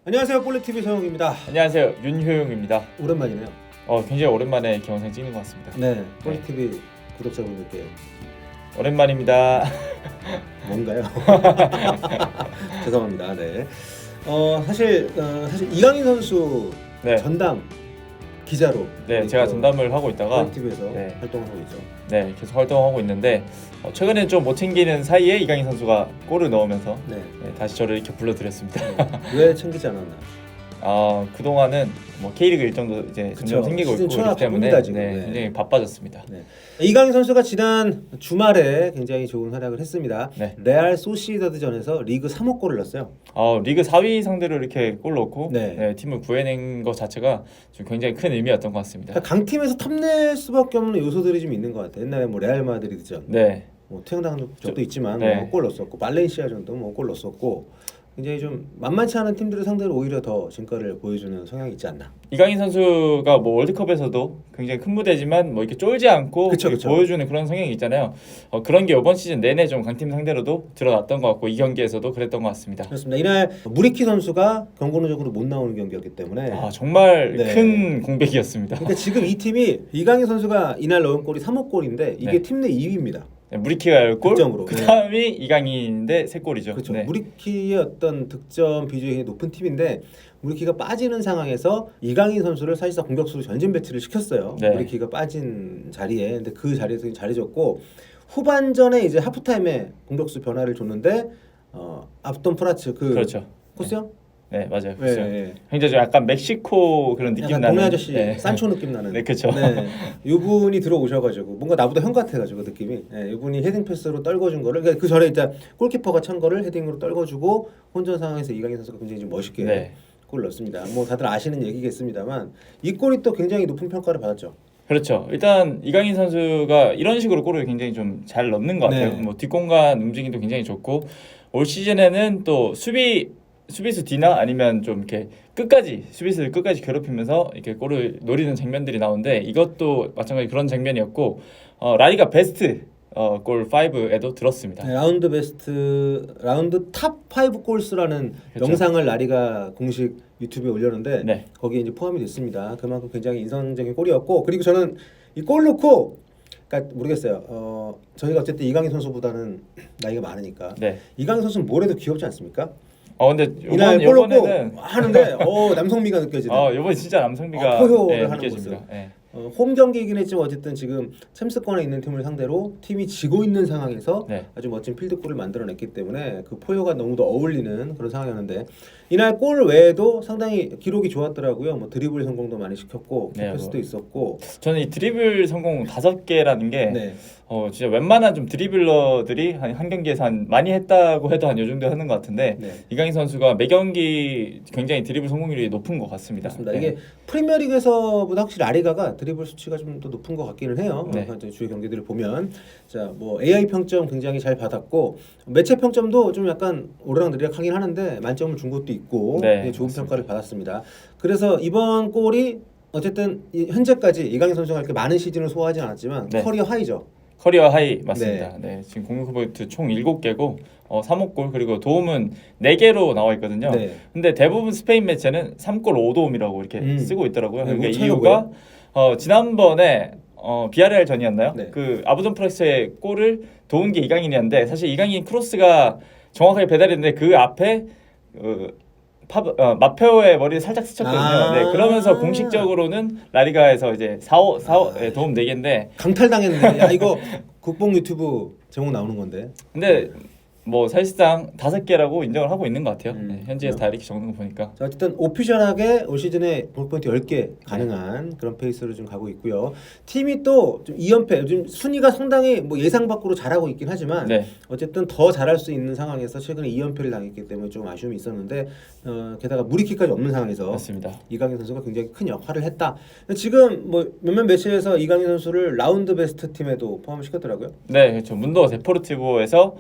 안녕하세요, 볼리TV 서영입니다. 안녕하세요, 윤효용입니다. 오랜만이네요. 굉장히 오랜만에 이렇게 영상 찍는 것 같습니다. 네, 볼리TV 구독자분들께 오랜만입니다. 뭔가요? 죄송합니다. 네. 사실 이강인 선수 네, 전담 기자로 제가 전담을 하고 있다가 볼리TV에서 네. 활동을 하고 있죠. 네, 계속 활동하고 있는데 최근에 좀 못 챙기는 사이에 이강인 선수가 골을 넣으면서 네. 다시 저를 이렇게 불러드렸습니다. 왜 챙기지 않았나? 그동안은 뭐 K리그 일정도 이제 점점 생기고 시즌 있고 초나 그렇기 때문에 바쁩니다, 지금. 네. 굉장히 바빠졌습니다. 네. 이강인 선수가 지난 주말에 굉장히 좋은 활약을 했습니다. 네. 레알 소시다드전에서 리그 3호 골을 넣었어요. 리그 4위 상대로 이렇게 골 넣고 네. 팀을 구해낸 것 자체가 좀 굉장히 큰 의미였던 것 같습니다. 그러니까 강팀에서 탐낼 수밖에 없는 요소들이 좀 있는 것 같아요. 옛날에 뭐 레알 마드리드전, 네. 뭐 퇴양당한 적도 있지만 네. 뭐 골 넣었었고 발렌시아전도 뭐 골 넣었었고 굉장히 좀 만만치 않은 팀들을 상대로 오히려 더 진가를 보여주는 성향이 있지 않나. 이강인 선수가 뭐 월드컵에서도 굉장히 큰 무대지만 뭐 이렇게 쫄지 않고 그쵸. 보여주는 그런 성향이 있잖아요. 그런 게 이번 시즌 내내 좀 강팀 상대로도 드러났던 것 같고 이 경기에서도 그랬던 것 같습니다. 그렇습니다. 이날 무리키 선수가 경고누적으로 못 나오는 경기였기 때문에 정말 네. 큰 공백이었습니다. 그러니까 지금 이 팀이 이강인 선수가 이날 넣은 골이 3호 골인데 이게 네. 팀 내 2위입니다. 무리키가 10골, 득점으로. 그 다음이 이강인인데 3골이죠. 그렇죠. 네. 무리키의 어떤 득점 비중이 높은 팀인데 무리키가 빠지는 상황에서 이강인 선수를 사실상 공격수로 전진 배치를 시켰어요. 네. 무리키가 빠진 자리에. 근데 그 자리에서 잘해줬고 후반전에 이제 하프타임에 공격수 변화를 줬는데 앞돈 프라츠 그렇죠. 코스요? 네, 맞아요. 네, 그렇죠. 네. 굉장히 좀 약간 멕시코 그런 느낌 약간 나는 동네 아저씨 네. 산초 느낌 나는. 네, 그렇죠. 네, 이분이 들어오셔가지고 뭔가 나보다 형 같아가지고 느낌이. 네, 이분이 헤딩 패스로 떨궈준 거를 그러니까 그 전에 일단 골키퍼가 찬 거를 헤딩으로 떨궈주고 혼전 상황에서 이강인 선수가 굉장히 좀 멋있게 네. 골을 넣었습니다. 뭐 다들 아시는 얘기겠습니다만 이 골이 또 굉장히 높은 평가를 받았죠. 그렇죠. 일단 이강인 선수가 이런 식으로 골을 굉장히 좀 잘 넣는 것 같아요. 네. 뭐 뒷공간 움직임도 굉장히 좋고 올 시즌에는 또 수비수 뒤나 아니면 좀 이렇게 수비수를 끝까지 괴롭히면서 이렇게 골을 노리는 장면들이 나오는데 이것도 마찬가지 그런 장면이었고 라리가 베스트 골 5에도 들었습니다. 네, 라운드 탑 5 골스라는 그렇죠. 영상을 라리가 공식 유튜브에 올렸는데 네. 거기에 이제 포함이 됐습니다. 그만큼 굉장히 인상적인 골이었고 그리고 저는 이 골 넣고 그러니까 모르겠어요. 저희가 어쨌든 이강인 선수보다는 나이가 많으니까 네. 이강인 선수는 뭘 해도 귀엽지 않습니까? 근데 이날 골 넣고 이번에는 하는데 남성미가 느껴지는 이번에 진짜 남성미가 포효를 하는 느껴집니다. 모습. 네. 홈 경기이긴 했지만 어쨌든 지금 챔스권에 있는 팀을 상대로 팀이 지고 있는 상황에서 네. 아주 멋진 필드골을 만들어냈기 때문에 그 포효가 너무도 어울리는 그런 상황이었는데 이날 골 외에도 상당히 기록이 좋았더라고요. 뭐 드리블 성공도 많이 시켰고 네, 패스도 있었고 저는 이 드리블 성공 5개라는 게 네. 진짜 웬만한 좀 드리블러들이 한 경기에서 많이 했다고 해도 한 요 정도 하는 것 같은데 네. 이강인 선수가 매 경기 굉장히 드리블 성공률이 높은 것 같습니다. 맞습니다. 네. 이게 프리미어리그에서보다 확실히 라리가가 드리블 수치가 좀 더 높은 것 같기는 해요. 네. 주요 경기들을 보면 뭐 AI 평점 굉장히 잘 받았고 매체 평점도 좀 약간 오르락내리락하긴 하는데 만점을 준 것도 있고 네, 좋은 맞습니다. 평가를 받았습니다. 그래서 이번 골이 어쨌든 현재까지 이강인 선수가 이렇게 많은 시즌을 소화하지 않았지만 네. 커리어 하이죠. 커리어 하이 맞습니다. 네. 지금 공격 포인트 총 7개고 3호 골 그리고 도움은 4개로 나와 있거든요. 네. 근데 대부분 스페인 매체는 3골 5도움이라고 이렇게 쓰고 있더라고요. 네, 그러니까 뭐 차이가 이유가 지난번에 비아레알 전이었나요? 네. 그 아부돈 프렉스의 골을 도운 게 이강인이었는데 사실 이강인 크로스가 정확하게 배달했는데 그 앞에 마페오의 머리를 살짝 스쳤거든요. 네, 그러면서 공식적으로는 라리가에서 이제 4호 도움 4개인데 강탈당했는데 야 이거 국뽕 유튜브 제목 나오는 건데. 근데 뭐 사실상 5개라고 인정을 하고 있는 것 같아요. 네, 현지에서 그래요? 다 이렇게 적는 거 보니까. 자, 어쨌든 오피셜하게 올 시즌에 볼포인트 10개 가능한 그런 페이스로 좀 가고 있고요. 팀이 또 좀 2연패, 요즘 순위가 상당히 뭐 예상 밖으로 잘하고 있긴 하지만 네. 어쨌든 더 잘할 수 있는 상황에서 최근에 2연패를 당했기 때문에 좀 아쉬움이 있었는데 게다가 무리키까지 없는 상황에서 맞습니다. 이강인 선수가 굉장히 큰 역할을 했다. 지금 뭐 몇몇 매체에서 이강인 선수를 라운드 베스트 팀에도 포함을 시켰더라고요. 네, 그렇죠. 문도 데포르티보에서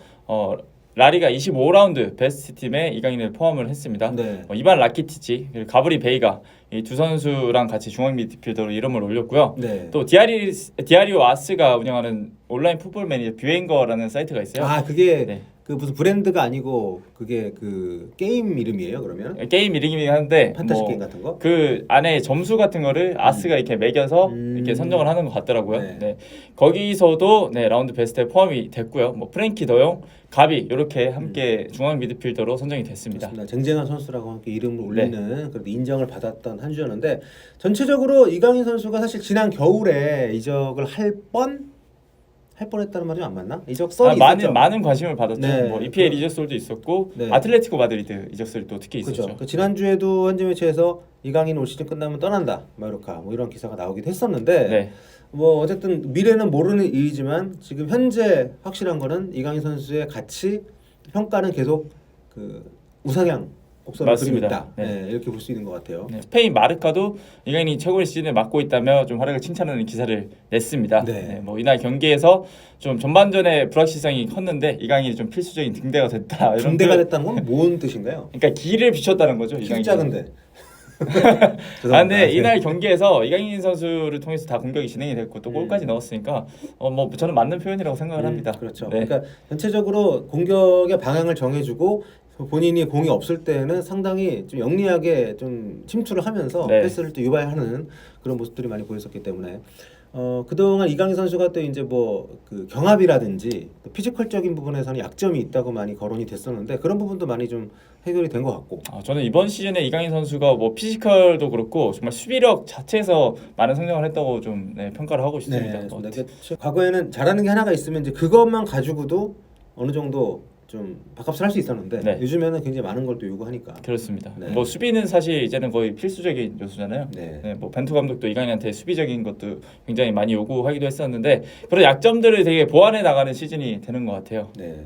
라리가 25라운드 베스트 팀에 이강인을 포함을 했습니다. 네. 이반 라키티치 그리고 가브리 베이가 이 두 선수랑 같이 중앙 미드필더로 이름을 올렸고요. 네. 또 디아리오 아스가 운영하는 온라인 풋볼 매니저 뷰앵거라는 사이트가 있어요. 그게 네. 그 무슨 브랜드가 아니고 그게 그 게임 이름이에요 그러면? 게임 이름이긴 한데 판타지 뭐 게임 같은 거? 그 안에 점수 같은 거를 아스가 이렇게 매겨서 이렇게 선정을 하는 것 같더라고요. 네. 네. 거기서도 네, 라운드 베스트에 포함이 됐고요. 뭐 프랭키 더용, 가비 이렇게 함께 중앙 미드필더로 선정이 됐습니다. 그렇습니다. 쟁쟁한 선수라고 함께 이름을 네. 올리는 그래도 인정을 받았던 한 주였는데 전체적으로 이강인 선수가 사실 지난 겨울에 이적을 할 뻔했다는 말이 안 맞나? 이적 썰이 있었죠. 많은 관심을 받았죠. 네. 뭐 EPL 이적설도 있었고 네. 아틀레티코 마드리드 이적설이 또 특히 있었죠. 그렇죠. 그 지난주에도 현지 매체에서 이강인 올 시즌 끝나면 떠난다. 마요르카 뭐 이런 기사가 나오기도 했었는데 네. 뭐 어쨌든 미래는 모르는 일이지만 지금 현재 확실한 거는 이강인 선수의 가치 평가는 계속 그 우상향 곡선을 그리고 맞습니다. 있다. 네. 네, 이렇게 볼 수 있는 것 같아요. 네, 스페인 마르카도 이강인이 최고의 시즌을 맡고 있다며 좀 활약을 칭찬하는 기사를 냈습니다. 네. 네, 뭐 이날 경기에서 좀 전반전에 불확실성이 컸는데 이강인이 좀 필수적인 등대가 됐다. 이런 중대가 표현- 됐다는 건 뭔 뜻인가요? 그러니까 길을 비췄다는 거죠. 키 이강인이. 작은데. 아, 근데 네. 이날 경기에서 이강인 선수를 통해서 다 공격이 진행이 됐고 또 골까지 음. 넣었으니까 뭐 저는 맞는 표현이라고 생각을 합니다. 그렇죠. 네. 그러니까 전체적으로 공격의 방향을 정해주고 본인이 공이 없을 때는 상당히 좀 영리하게 좀 침투를 하면서 네. 패스를 또 유발하는 그런 모습들이 많이 보였었기 때문에 그동안 이강인 선수가 또 이제 뭐 그 경합이라든지 또 피지컬적인 부분에서는 약점이 있다고 많이 거론이 됐었는데 그런 부분도 많이 좀 해결이 된 것 같고. 저는 이번 시즌에 이강인 선수가 뭐 피지컬도 그렇고 정말 수비력 자체에서 많은 성장을 했다고 좀 평가를 하고 싶습니다. 네, 뭐 그렇습니다. 과거에는 잘하는 게 하나가 있으면 이제 그것만 가지고도 어느 정도 좀 밥값을 할 수 있었는데 네. 요즘에는 굉장히 많은 걸 또 요구하니까. 그렇습니다. 네. 뭐 수비는 사실 이제는 거의 필수적인 요소잖아요. 네. 네, 뭐 벤투 감독도 이강인한테 수비적인 것도 굉장히 많이 요구하기도 했었는데 그런 약점들을 되게 보완해 나가는 시즌이 되는 것 같아요. 네.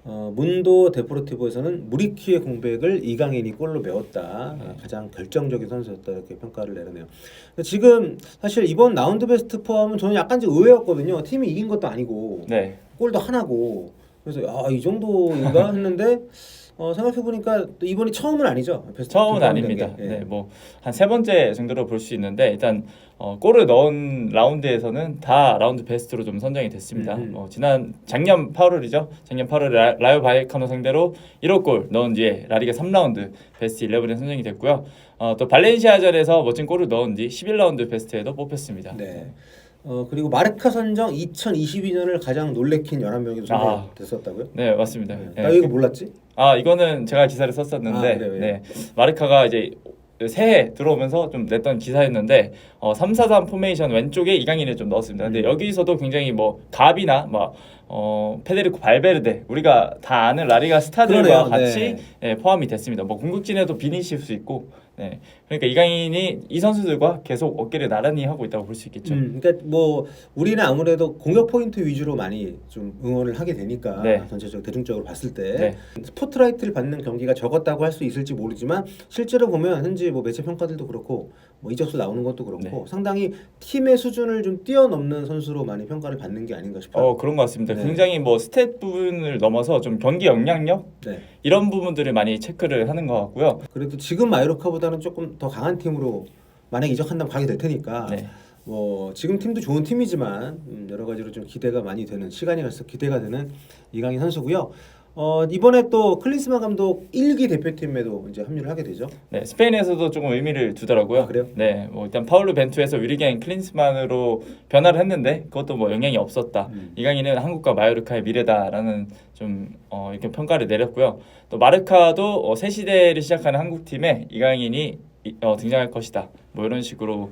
문도 데포르티보에서는 무리키의 공백을 이강인이 골로 메웠다. 가장 결정적인 선수였다 이렇게 평가를 내려네요. 근데 지금 사실 이번 라운드 베스트 포함은 저는 약간 좀 의외였거든요. 팀이 이긴 것도 아니고 네. 골도 하나고 그래서 이 정도인가 했는데 생각해 보니까 이번이 처음은 아니죠. 베스트 처음은 포함된 아닙니다. 게. 예. 네, 뭐 한 세 번째 정도로 볼 수 있는데 일단 골을 넣은 라운드에서는 다 라운드 베스트로 좀 선정이 됐습니다. 작년 8월이죠. 작년 8월에 라요 바이에카노 상대로 1호 골 넣은 뒤에 라리가 3라운드 베스트 11에 선정이 됐고요. 또 발렌시아전에서 멋진 골을 넣은 뒤 11라운드 베스트에도 뽑혔습니다. 네. 그리고 마르카 선정 2022년을 가장 놀래킨 11명이 선정됐었다고요? 네, 맞습니다. 네. 네. 나 이거 몰랐지? 이거는 제가 기사를 썼었는데 그래요? 네. 마르카가 이제 새해 들어오면서 좀 냈던 기사였는데 3-4-3 포메이션 왼쪽에 이강인을 좀 넣었습니다. 근데 여기서도 굉장히 뭐 가비나 페데리코 발베르데 우리가 다 아는 라리가 스타들과 그러네요. 같이 네. 포함이 됐습니다. 뭐 궁극진에도 비니시우스 있고 네. 그러니까 이강인이 이 선수들과 계속 어깨를 나란히 하고 있다고 볼 수 있겠죠. 그러니까 뭐 우리는 아무래도 공격 포인트 위주로 많이 좀 응원을 하게 되니까 네. 전체적으로 대중적으로 봤을 때 네. 스포트라이트를 받는 경기가 적었다고 할 수 있을지 모르지만 실제로 보면 현재 뭐 매체 평가들도 그렇고 뭐 이적수 나오는 것도 그렇고 네. 상당히 팀의 수준을 좀 뛰어넘는 선수로 많이 평가를 받는 게 아닌가 싶어요. 그런 것 같습니다. 네. 굉장히 뭐 스탯 부분을 넘어서 좀 경기 영향력 네. 이런 부분들을 많이 체크를 하는 것 같고요. 그래도 지금 마요르카보다는 조금 더 강한 팀으로 만약 이적한다면 가게 될 테니까 네. 뭐 지금 팀도 좋은 팀이지만 여러 가지로 좀 기대가 많이 되는 시간이 가서 기대가 되는 이강인 선수고요. 이번에 또 클린스만 감독 1기 대표팀에도 이제 합류를 하게 되죠. 네, 스페인에서도 조금 의미를 두더라고요. 그래요? 네, 뭐 일단 파울루 벤투에서 위리겐 클린스만으로 변화를 했는데 그것도 뭐 영향이 없었다. 이강인은 한국과 마요르카의 미래다라는 좀 이렇게 평가를 내렸고요. 또 마르카도 새 시대를 시작하는 한국 팀에 이강인이 등장할 것이다. 뭐 이런 식으로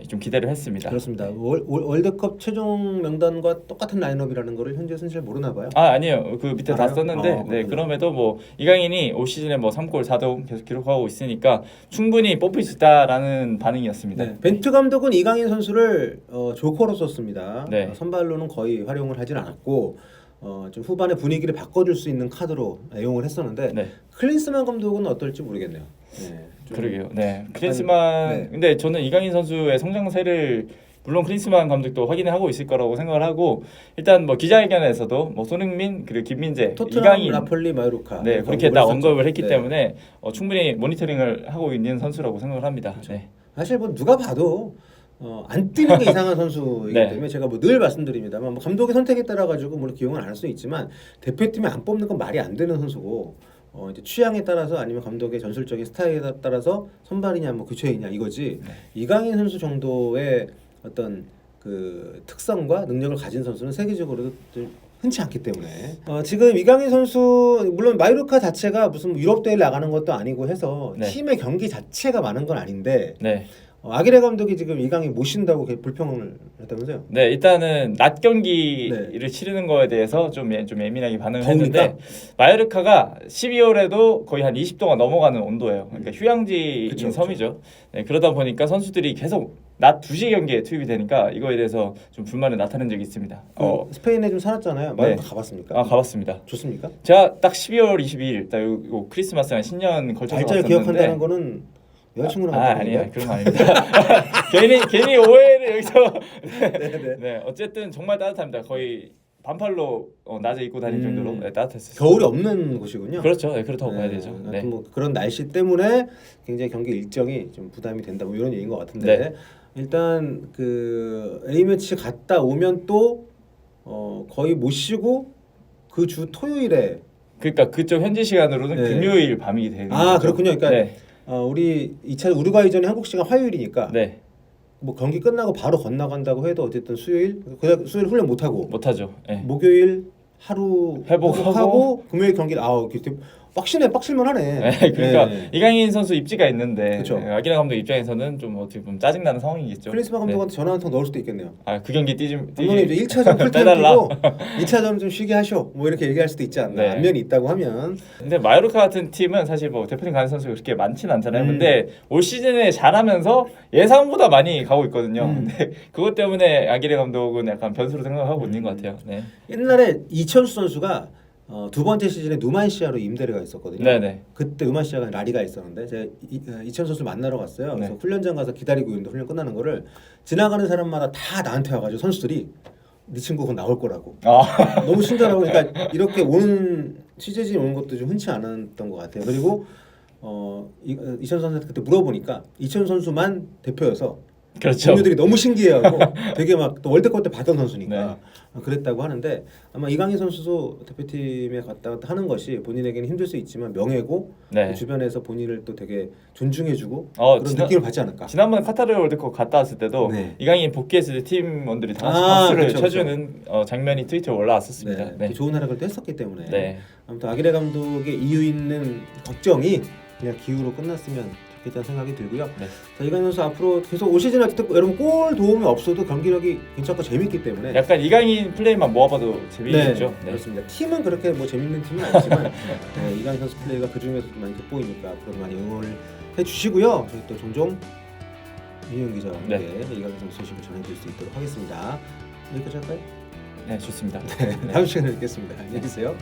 좀 기대를 했습니다. 그렇습니다. 월드컵 최종 명단과 똑같은 라인업이라는 거를 현지에서는 잘 모르나 봐요. 아니요. 그 밑에 다 알아요? 썼는데 네, 그렇구나. 그럼에도 뭐 이강인이 올 시즌에 뭐 3골 4도움 계속 기록하고 있으니까 충분히 뽑힐 수 있다라는 반응이었습니다. 네. 벤투 감독은 이강인 선수를 조커로 썼습니다. 네. 선발로는 거의 활용을 하진 않았고 좀 후반에 분위기를 바꿔줄 수 있는 카드로 애용을 했었는데 네. 클린스만 감독은 어떨지 모르겠네요. 네. 좀 그러게요. 네. 클린스만 네. 근데 저는 이강인 선수의 성장세를 물론 클린스만 감독도 확인을 하고 있을 거라고 생각을 하고 일단 뭐 기자회견에서도 뭐 손흥민 그리고 김민재, 토트넘, 이강인 나폴리, 마요르카 네, 그렇게 다 언급을 했기 네. 때문에 충분히 모니터링을 하고 있는 선수라고 생각을 합니다. 네. 사실 뭐 누가 봐도 안 뛰는 게 이상한 선수이기 네. 때문에 제가 뭐 늘 말씀드립니다만 뭐 감독의 선택에 따라 가지고 물론 기용은 안 할 수 있지만 대표팀에 안 뽑는 건 말이 안 되는 선수고 이제 취향에 따라서 아니면 감독의 전술적인 스타일에 따라서 선발이냐 뭐 교체이냐 이거지. 네. 이강인 선수 정도의 어떤 그 특성과 능력을 가진 선수는 세계적으로도 좀 흔치 않기 때문에 지금 이강인 선수 물론 마요르카 자체가 무슨 유럽 대회를 나가는 것도 아니고 해서 네. 팀의 경기 자체가 많은 건 아닌데 네. 아기레 감독이 지금 이강인 못 쉰다고 불평을 했다면서요? 네, 일단은 낮 경기를 네. 치르는 거에 대해서 좀 예민하게 반응을 더우니까? 했는데 마요르카가 12월에도 거의 한 20도가 넘어가는 온도예요. 그러니까 휴양지인 그쵸, 그쵸. 섬이죠. 네, 그러다 보니까 선수들이 계속 낮 2시 경기에 투입이 되니까 이거에 대해서 좀 불만을 나타낸 적이 있습니다. 스페인에 좀 살았잖아요. 마요르카 네. 가봤습니까? 아, 가봤습니다. 좋습니까? 제가 딱 12월 22일 딱 요 크리스마스랑 신년 걸쳐서 날짜를 갔었는데 기억한다는 거는 여자친구랑 갔다 아니에요. 왔는데? 그런 거 아닙니다. 괜히 오해를 여기서 네네. 네, 어쨌든 정말 따뜻합니다. 거의 반팔로 낮에 입고 다닐 정도로 따뜻했어요. 겨울이 없는 곳이군요. 그렇죠. 네, 그렇다고 봐야 되죠. 아무튼 네. 뭐 그런 날씨 때문에 굉장히 경기 일정이 좀 부담이 된다 뭐 이런 얘기인 것 같은데 네. 일단 그 A 매치 갔다 오면 또 거의 못 쉬고 그 주 토요일에 그러니까 그쪽 현지 시간으로는 네. 금요일 밤이 되는 아 거죠. 그렇군요. 그러니까 네. 우리 2차 우루과이전이 한국 시간 화요일이니까 네. 뭐 경기 끝나고 바로 건너간다고 해도 어쨌든 수요일 수요일 훈련 못 하고 못하죠. 네. 목요일 하루 회복하고 금요일 경기 빡칠만 하네. 네, 그러니까 네. 이강인 선수 입지가 있는데 그쵸. 아기라 감독 입장에서는 좀 어떻게 보면 짜증나는 상황이겠죠. 클린스만 감독한테 전화 한 통 넣을 수도 있겠네요. 그 경기 감독님 이제 1차전 풀타임 빼달라. 뛰고 2차전 좀 쉬게 하쇼. 뭐 이렇게 얘기할 수도 있지 않나. 네. 안면이 있다고 하면 근데 마요르카 같은 팀은 사실 뭐 대표팀 가는 선수가 그렇게 많지는 않잖아요. 음. 근데 올 시즌에 잘하면서 예상보다 많이 가고 있거든요. 근데 그것 때문에 아기레 감독은 약간 변수로 생각하고 있는 것 같아요. 네. 옛날에 이천수 선수가 두 번째 시즌에 누만시아로 임대를 가 있었거든요. 네네. 그때 누만시아가 라리가 있었는데 제가 이천수 선수 만나러 갔어요. 그래서 네. 훈련장 가서 기다리고 있는데 훈련 끝나는 거를 지나가는 사람마다 다 나한테 와가지고 선수들이 네 친구 곧 나올 거라고. 아, 너무 친절하고 그러니까 이렇게 오는 취재진 오는 것도 좀 흔치 않았던 것 같아요. 그리고 이천 선수한테 그때 물어보니까 이천 선수만 대표여서 그렇죠. 동료들이 너무 신기해하고 되게 막 또 월드컵 때 봤던 선수니까 네. 그랬다고 하는데 아마 이강인 선수도 대표팀에 갔다 왔다 하는 것이 본인에게는 힘들 수 있지만 명예고 네. 주변에서 본인을 또 되게 존중해주고 그런 느낌을 받지 않을까. 지난번 카타르 월드컵 갔다 왔을 때도 네. 이강인 복귀했을 때 팀원들이 다 같이 박수를 그쵸, 쳐주는 장면이 트위터에 올라왔었습니다. 네, 네. 좋은 활약을 또 했었기 때문에 네. 아무튼 아기레 감독의 이유 있는 걱정이 그냥 기우로 끝났으면 좋겠다는 생각이 들고요. 네. 자, 이강인 선수 앞으로 계속 올 시즌 어쨌든 여러분 골 도움이 없어도 경기력이 괜찮고 재밌기 때문에 약간 이강인 플레이만 모아봐도 재미있죠. 네. 그렇습니다. 팀은 그렇게 뭐 재밌는 팀은 아니지만 네, 이강인 선수 플레이가 그 중에서도 많이 돋보이니까 앞으로 많이 응원을 해주시고요. 저희 또 종종 이현 기자와 함께 이강인 선수 소식을 전해드릴 수 있도록 하겠습니다. 여기까지 할까요? 네, 좋습니다. 다음 시간에 뵙겠습니다. 안녕히 계세요.